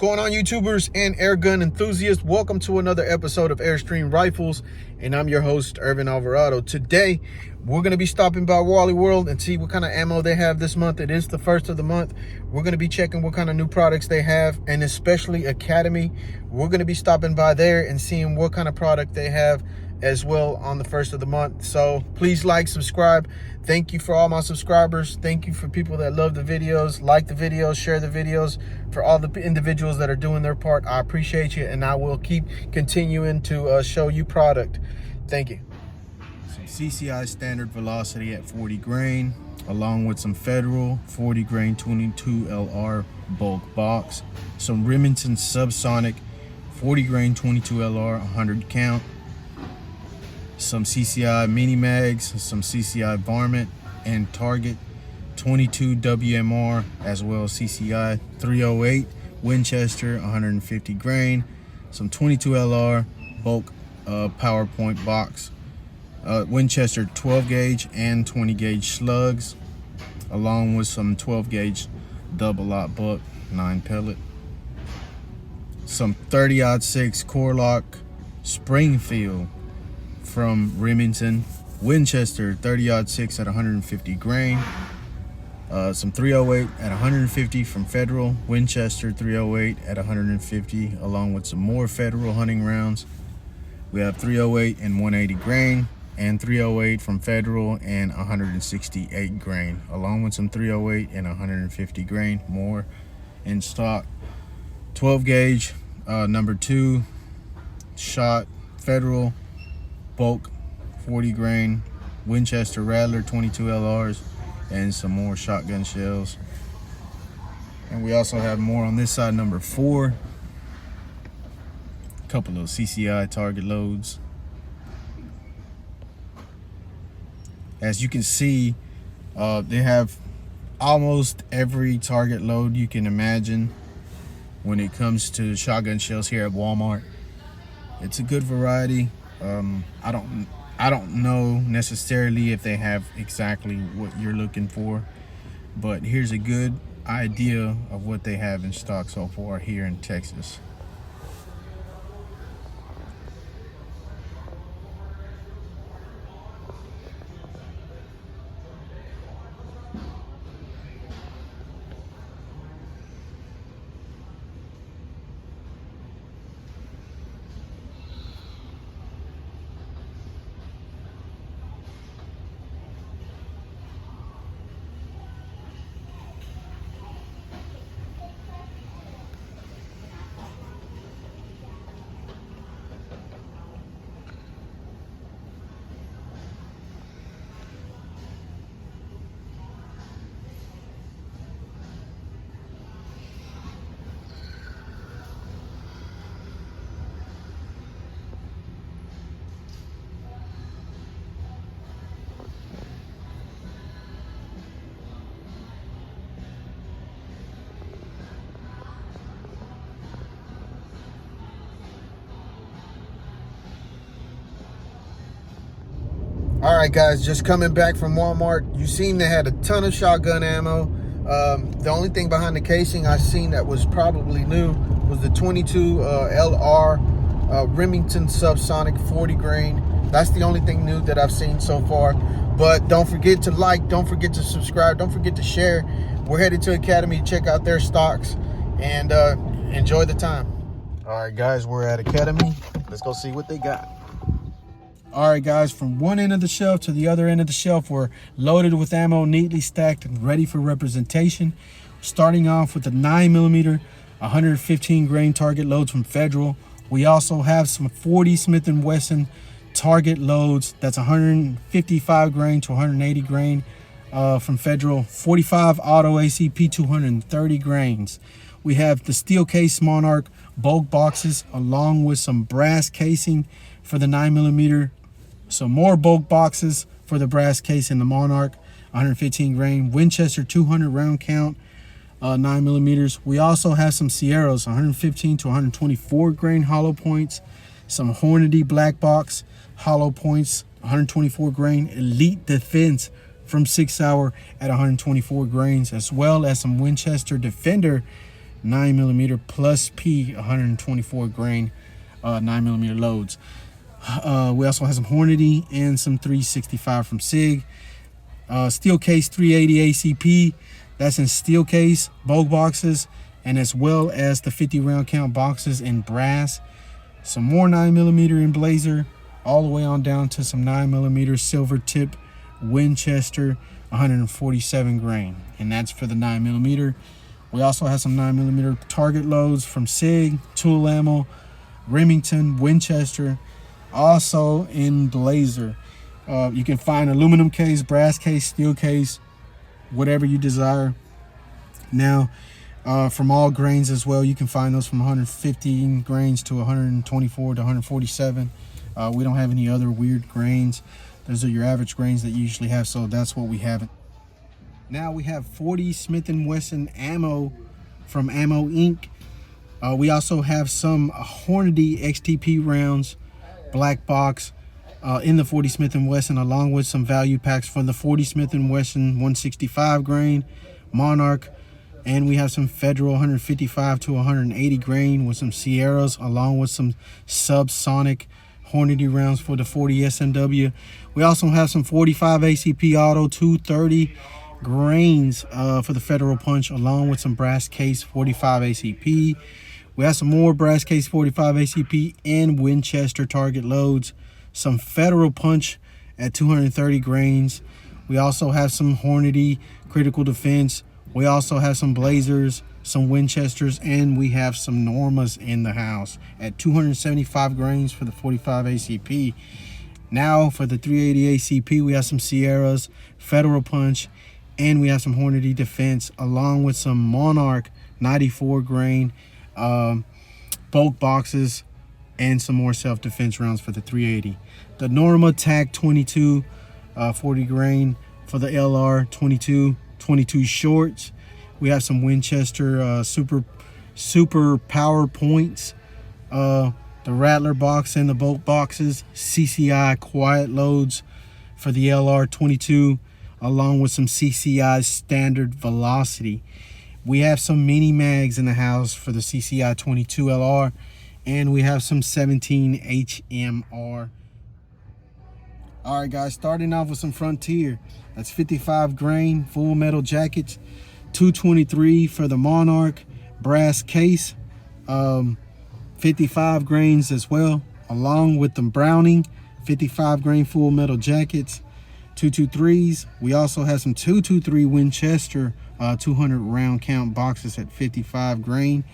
going on, YouTubers and air gun enthusiasts? Welcome to another episode of Airstream Rifles, and I'm your host, Irvin Alvarado. Today, we're going to be stopping by Wally World and see what kind of ammo they have this month. It is the first of the month. We're going to be checking what kind of new products they have, and especially Academy. We're going to be stopping by there and seeing what kind of product they have as well on the first of the month. So please like, subscribe. Thank you for all my subscribers. Thank you for people that love the videos, like the videos, share the videos. For all the individuals that are doing their part, I appreciate you, and I will keep continuing to show you product. Thank you. Some CCI standard velocity at 40 grain, along with some Federal 40 grain 22 LR bulk box, some Remington subsonic 40 grain 22 LR 100 count, some CCI mini mags, some CCI varmint and target 22 WMR, as well as CCI 308 Winchester 150 grain, some 22 LR bulk PowerPoint box, Winchester 12 gauge and 20 gauge slugs, along with some 12 gauge double aught buck 9 pellet, some 30-06 Core-Lock Springfield from Remington, Winchester 30-06 at 150 grain, some 308 at 150 from Federal, Winchester 308 at 150, along with some more Federal hunting rounds. We have 308 and 180 grain, and 308 from Federal and 168 grain, along with some 308 and 150 grain more in stock. 12 gauge number 2 shot Federal bulk 40 grain Winchester Rattler 22 LRs, and some more shotgun shells. And we also have more on this side, number 4, a couple of CCI target loads. As you can see, they have almost every target load you can imagine when it comes to shotgun shells here at Walmart. It's a good variety. I don't know necessarily if they have exactly what you're looking for, but here's a good idea of what they have in stock so far here in Texas. All right, guys, just coming back from Walmart. You seen they had a ton of shotgun ammo. The only thing behind the casing I seen that was probably new was the 22 LR Remington subsonic 40 grain. That's the only thing new that I've seen so far. But don't forget to like, don't forget to subscribe, don't forget to share. We're headed to Academy to check out their stocks and enjoy the time. All right, guys, we're at Academy. Let's go see what they got. All right, guys, from one end of the shelf to the other end of the shelf, we're loaded with ammo, neatly stacked and ready for representation. Starting off with the 9mm 115 grain target loads from Federal. We also have some 40 Smith & Wesson target loads. That's 155 grain to 180 grain from Federal. 45 Auto ACP 230 grains. We have the steel case Monarch bulk boxes, along with some brass casing for the 9mm. Some more bulk boxes for the brass case in the Monarch, 115 grain. Winchester 200 round count, 9mm. We also have some Sierras, 115 to 124 grain hollow points. Some Hornady black box hollow points, 124 grain. Elite Defense from 6 Hour at 124 grains, as well as some Winchester Defender 9mm plus P 124 grain 9mm loads. We also have some Hornady and some 365 from SIG. Steel case 380 ACP, that's in steel case, bulk boxes, and as well as the 50 round count boxes in brass. Some more 9mm in Blazer, all the way on down to some 9mm silver tip Winchester 147 grain, and that's for the 9mm. We also have some 9mm target loads from SIG, tool ammo, Remington, Winchester, also in Blazer. You can find aluminum case, brass case, steel case, whatever you desire. Now, from all grains as well, you can find those from 115 grains to 124 to 147. We don't have any other weird grains. Those are your average grains that you usually have, so that's what we have. Now we have 40 Smith & Wesson ammo from Ammo Inc. We also have some Hornady XTP rounds, black box, in the 40 Smith & Wesson, along with some value packs for the 40 Smith & Wesson 165 grain, Monarch, and we have some Federal 155 to 180 grain with some Sierras, along with some subsonic Hornady rounds for the 40 SMW. We also have some 45 ACP Auto 230 grains for the Federal Punch, along with some brass case 45 ACP. We have some more brass case 45 ACP and Winchester target loads, some Federal Punch at 230 grains. We also have some Hornady critical defense. We also have some Blazers, some Winchesters, and we have some Normas in the house at 275 grains for the 45 ACP. Now for the 380 ACP, we have some Sierras, Federal Punch, and we have some Hornady defense, along with some Monarch 94 grain bulk boxes, and some more self-defense rounds for the 380. The Norma TAC 22 40 grain for the LR 22 shorts. We have some Winchester super power points, the Rattler box and the bulk boxes, CCI quiet loads for the LR 22, along with some CCI standard velocity. We have some mini mags in the house for the CCI 22 LR, and we have some 17 HMR. All right, guys, starting off with some Frontier. That's 55 grain full metal jackets, 223 for the Monarch brass case, 55 grains as well, along with the Browning 55 grain full metal jackets, 223s. We also have some 223 Winchester 200 round count boxes at 55 grain,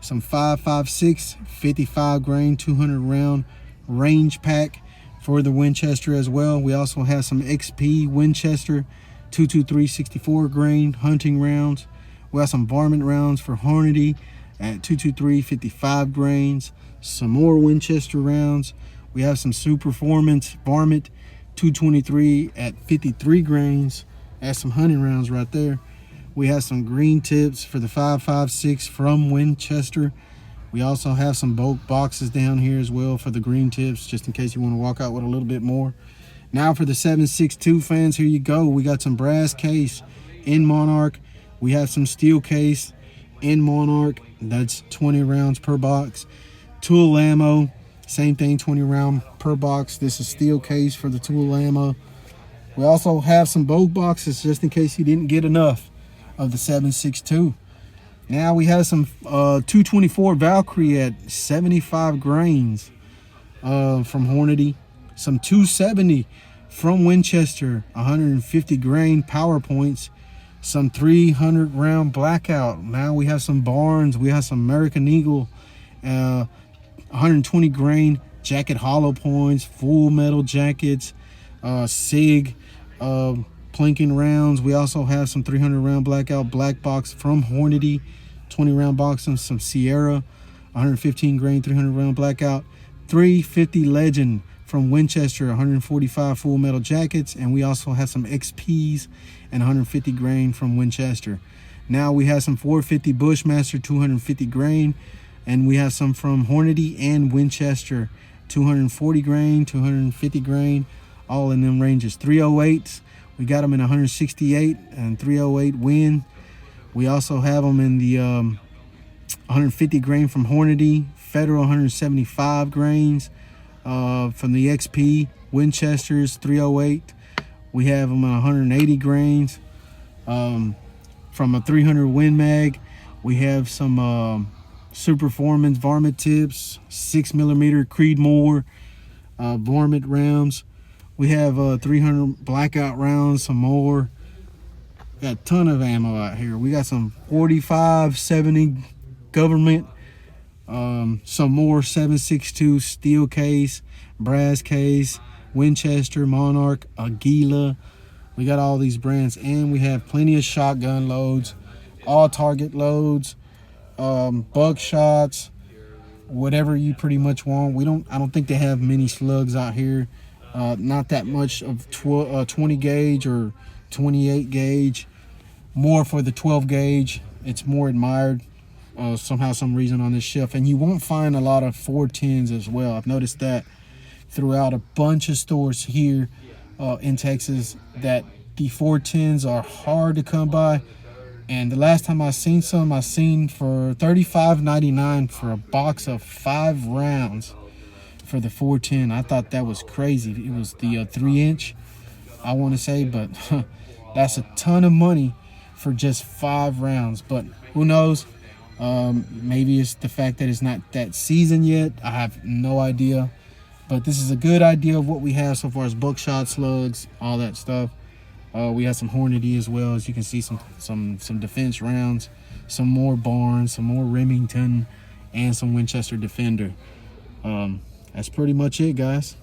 some 5.56 55 grain 200 round range pack for the Winchester as well. We also have some XP Winchester 223 64 grain hunting rounds. We have some varmint rounds for Hornady at 223 55 grains, some more Winchester rounds. We have some Super Performance varmint 223 at 53 grains. That's some hunting rounds right there. We have some green tips for the 5.56 from Winchester. We also have some bulk boxes down here as well for the green tips, just in case you want to walk out with a little bit more. Now for the 7.62 fans, here you go. We got some brass case in Monarch. We have some steel case in Monarch. That's 20 rounds per box. Tool ammo, same thing, 20 round per box. This is steel case for the tool ammo. We also have some bulk boxes just in case you didn't get enough of the 7.62. Now we have some 224 Valkyrie at 75 grains from Hornady. Some 270 from Winchester, 150 grain power points. Some 300 round blackout. Now we have some Barnes. We have some American Eagle, 120 grain jacket hollow points, full metal jackets, SIG plinking rounds. We also have some 300 round blackout black box from Hornady, 20 round box, and some Sierra, 115 grain 300 round blackout, 350 Legend from Winchester, 145 full metal jackets, and we also have some XPs and 150 grain from Winchester. Now we have some 450 Bushmaster 250 grain, and we have some from Hornady and Winchester, 240 grain, 250 grain, all in them ranges. 308s, we got them in 168 and 308 Win. We also have them in the 150 grain from Hornady, Federal 175 grains from the XP, Winchester's 308. We have them at 180 grains from a 300 Win Mag. We have some Superformance varmint tips, 6mm Creedmoor varmint rounds. We have 300 blackout rounds, some more. Got a ton of ammo out here. We got some 45, 70 government, some more 7.62 steel case, brass case, Winchester, Monarch, Aguila. We got all these brands, and we have plenty of shotgun loads, all target loads, buckshots, whatever you pretty much want. I don't think they have many slugs out here. Not that much of 20 gauge or 28 gauge. More for the 12 gauge. It's more admired somehow, some reason on this shelf. And you won't find a lot of 410s as well. I've noticed that throughout a bunch of stores here in Texas, that the 410s are hard to come by. And the last time I seen some, I seen for $35.99 for a box of 5 rounds for the 410. I thought that was crazy. It was the 3-inch, I want to say, but that's a ton of money for just 5 rounds. But who knows? Maybe it's the fact that it's not that season yet. I have no idea. But this is a good idea of what we have so far as buckshot, slugs, all that stuff. We have some Hornady as well. As you can see, some defense rounds, some more Barnes, some more Remington, and some Winchester Defender. That's pretty much it, guys.